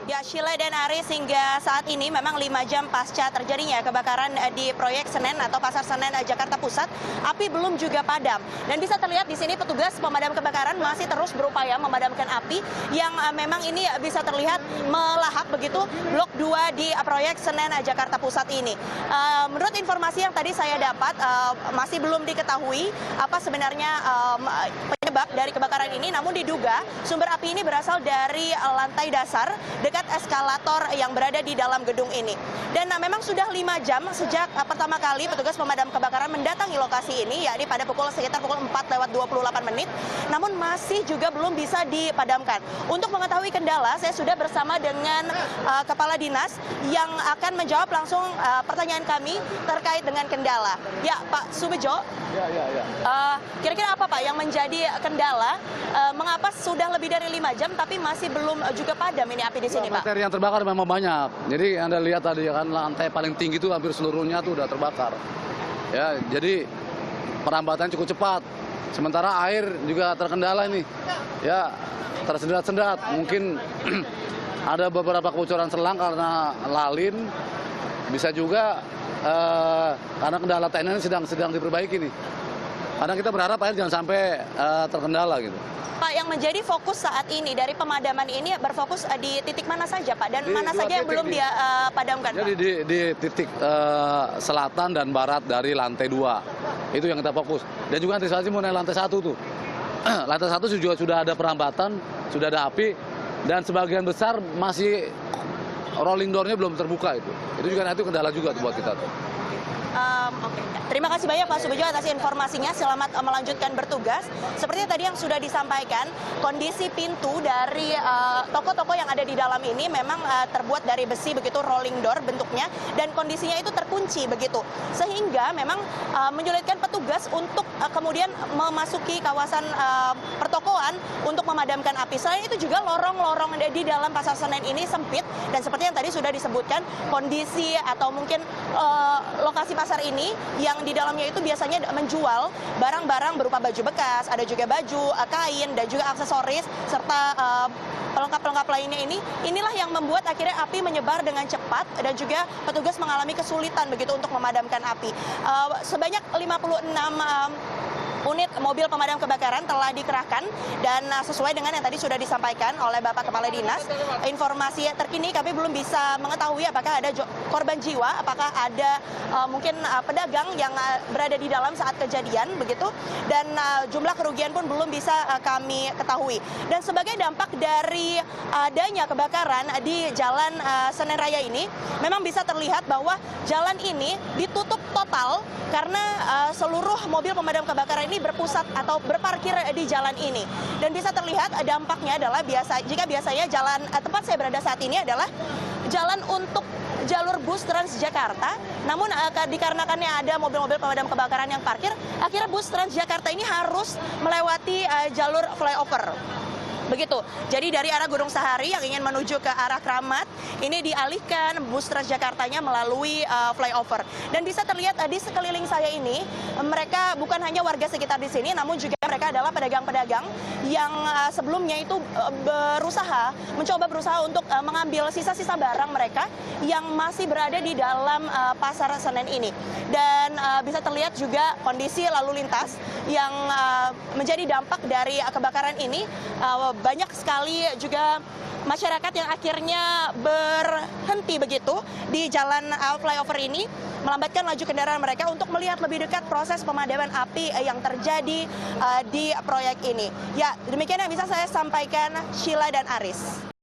Ya, Sheila dan Aris, hingga saat ini memang 5 jam pasca terjadinya kebakaran di proyek Senen atau Pasar Senen Jakarta Pusat, api belum juga padam. Dan bisa terlihat di sini petugas pemadam kebakaran masih terus berupaya memadamkan api yang memang ini bisa terlihat melahap begitu blok 2 di proyek Senen Jakarta Pusat ini. Menurut informasi yang tadi saya dapat, masih belum diketahui apa sebenarnya penyebab dari kebakaran ini, namun diduga sumber api ini berasal dari lantai dasar dekat eskalator yang berada di dalam gedung ini. Dan memang sudah 5 jam sejak pertama kali petugas pemadam kebakaran mendatangi lokasi ini, yakni pada sekitar pukul 4:28, namun masih juga belum bisa dipadamkan. Untuk mengetahui kendala, saya sudah bersama dengan Kepala Dinas yang akan menjawab langsung pertanyaan kami terkait dengan kendala. Ya, Pak Subejo, kira-kira apa Pak yang menjadi kendala? Mengapa sudah lebih dari 5 jam tapi masih belum juga padam ini api di sini, Pak? Materi yang terbakar memang banyak. Jadi Anda lihat tadi kan lantai paling tinggi itu hampir seluruhnya tuh udah terbakar. Ya, jadi perambatannya cukup cepat. Sementara air juga terkendala ini. Ya, tersendat-sendat. Mungkin ada beberapa kebocoran selang karena lalin. Bisa juga karena kendala teknis sedang diperbaiki nih. Karena kita berharap air jangan sampai terkendala gitu. Pak, yang menjadi fokus saat ini dari pemadaman ini berfokus di titik mana saja, Pak? Dan mana saja yang belum dia padamkan, Pak? Jadi di titik selatan dan barat dari lantai 2. Itu yang kita fokus. Dan juga antisipasi mengenai lantai 1 tuh. Lantai 1 juga sudah ada perambatan, sudah ada api, dan sebagian besar masih rolling door-nya belum terbuka itu. Itu juga itu kendala juga buat kita tuh. Oke. Terima kasih banyak Pak Subejo atas informasinya. Selamat melanjutkan bertugas. Seperti tadi yang sudah disampaikan, kondisi pintu dari toko-toko yang ada di dalam ini memang terbuat dari besi begitu, rolling door bentuknya, dan kondisinya itu terkunci begitu. Sehingga memang menyulitkan petugas untuk kemudian memasuki kawasan pertokoan untuk memadamkan api. Selain itu juga lorong-lorong di dalam Pasar Senen ini sempit, dan seperti yang tadi sudah disebutkan, kondisi atau mungkin lokasi pasar ini yang di dalamnya itu biasanya menjual barang-barang berupa baju bekas, ada juga baju, kain, dan juga aksesoris, serta pelengkap-pelengkap lainnya inilah yang membuat akhirnya api menyebar dengan cepat dan juga petugas mengalami kesulitan begitu untuk memadamkan api. Sebanyak 56 unit mobil pemadam kebakaran telah dikerahkan, dan sesuai dengan yang tadi sudah disampaikan oleh Bapak Kepala Dinas, informasi terkini kami belum bisa mengetahui apakah ada korban jiwa, apakah ada mungkin pedagang yang berada di dalam saat kejadian begitu, dan jumlah kerugian pun belum bisa kami ketahui. Dan sebagai dampak dari adanya kebakaran di Jalan Senen Raya ini, memang bisa terlihat bahwa jalan ini ditutup total karena seluruh mobil pemadam kebakaran ini berpusat atau berparkir di jalan ini. Dan bisa terlihat dampaknya adalah jika biasanya jalan tempat saya berada saat ini adalah jalan untuk jalur bus Transjakarta, namun dikarenakannya ada mobil-mobil pemadam kebakaran yang parkir, akhirnya bus Transjakarta ini harus melewati jalur flyover. Begitu. Jadi dari arah Gunung Sahari yang ingin menuju ke arah Kramat, ini dialihkan bus Transjakartanya melalui flyover. Dan bisa terlihat di sekeliling saya ini, mereka bukan hanya warga sekitar di sini, namun juga mereka adalah pedagang-pedagang yang sebelumnya itu mencoba berusaha untuk mengambil sisa-sisa barang mereka yang masih berada di dalam Pasar Senen ini. Dan bisa terlihat juga kondisi lalu lintas yang menjadi dampak dari kebakaran ini. Banyak sekali juga masyarakat yang akhirnya berhenti begitu di jalan flyover ini, melambatkan laju kendaraan mereka untuk melihat lebih dekat proses pemadaman api yang terjadi di proyek ini. Ya, demikian yang bisa saya sampaikan, Sheila dan Aris.